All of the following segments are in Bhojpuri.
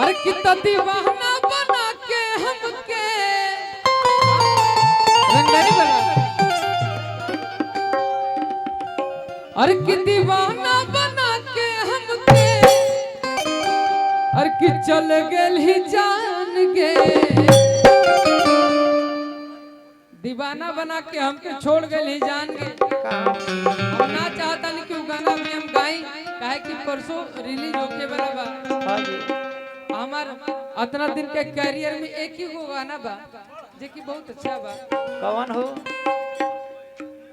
अरे कितना दीवाना बना के हमके रंगाई बना। अरे कि दीवाना बना के हमके अरे कि चल गेल ही जान गे। दीवाना बना के हमके छोड़ गेल ही जान गे। हम ना चाहता नहीं कि गाना भी हम गाई काहे कि परसों रिलीज होके वाला बा। हमार इतना दिन के कैरियर में एक ही गो गाना बा जे कि बहुत अच्छा बा। कौन हो?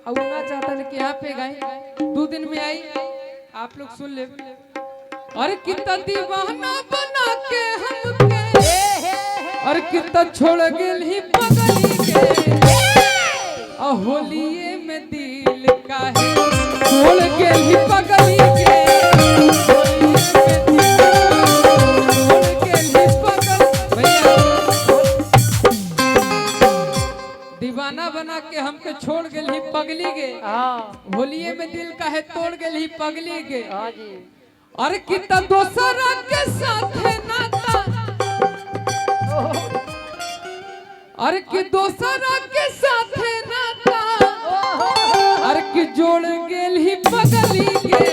अब ना चाहता नहीं कि यहाँ पे गाई 2 दिन में आई आप लोग सुन ले। अरे कितना दीवाना बना के हमके अरे कितना छोड़ गेल ही पगली के। होलिये में दिल काहे छोड़ गेल ही पगली के। दीवाना बना के हमके छोड़ गेल ही पगली गे। होलिये में दिल काहे तोड़ गेल ही पगली गे। अरे कितना दोसरा के साथ है नाता। अरे कि दोसरा के साथ है नाता। अरे कि जोड़ गेल ही पगली गे।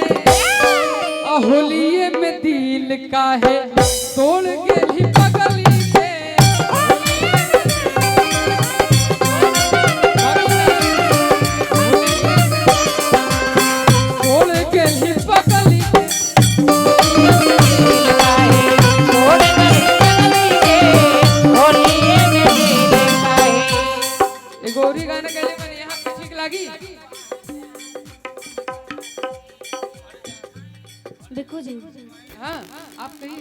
होलिये में दिल काहे तोड़ गेल ही पगली गे। गौरी गाने के लिए मैंने यहाँ पे ठीक लगी। देखो जी। हाँ आप कहिए।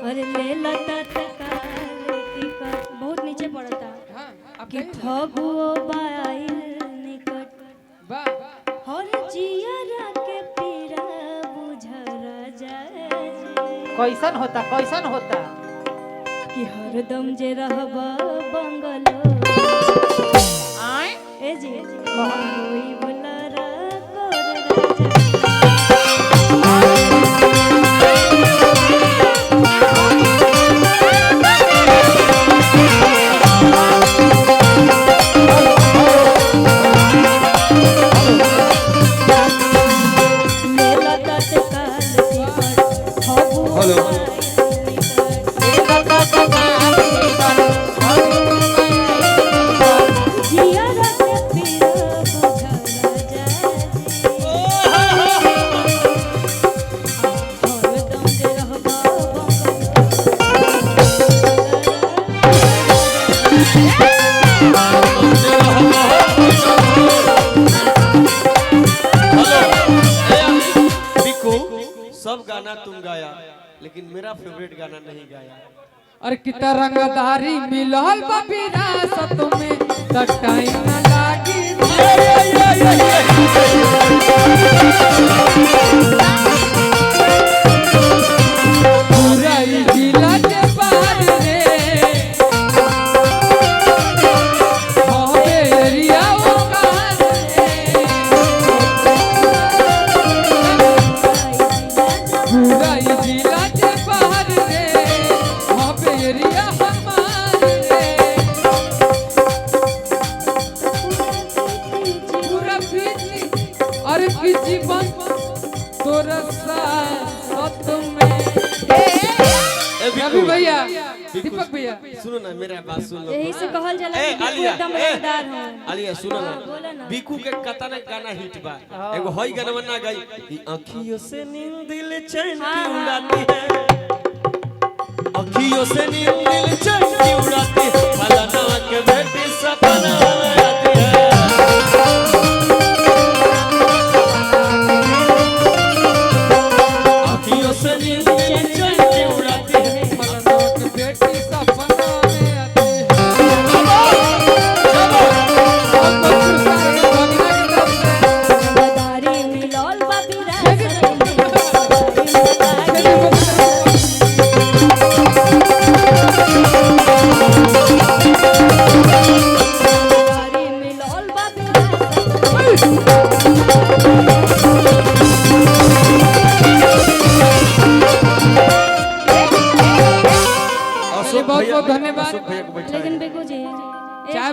अरे ले लता टिकट बहुत नीचे पड़ता। हाँ आप कि फगुओ बाइल निकट वाह हर जिया के पीरा बुझरा जाए। कैसन होता कैसन होता? कि हरदम जे रहबा बंगलो ए जी कोई बुलारा सब गाना तुम गाया लेकिन मेरा फेवरेट गाना नहीं गाया। अरे कितना रंगदारी मिलल बा विरासत में त टाइम न लागी। पूरा ई जिला के बाहर रे हवे एरिया ओ कहां रे। पूरा ई जिला के बाहर रे हवे एरिया हमार रे। पूरा पीछे अरे की जीवन तोरा साथ में। रवि भैया दीपक भैया सुनो ना मेरा बात सुन लो। यही से कहल जाला कि बिल्कुल एकदम मजेदार हो। आलिया सुनो ना बोला ना। बीकू के कतना गाना हिट बा। एगो हई गाना बना गई कि अखियों से नींद दिल चैन की उड़ाती है। अखियों से नींद दिल चैन की उड़ाती है। फलाना के बेटी सपना में आती है। अखियों से नींद दिल चैन की उड़ाती है। फलाना के बेटी सपना में आती है। रंगदारी मिलल बा विरासत में। बहुत बहुत धन्यवाद लेकिन बेगो जी चाहे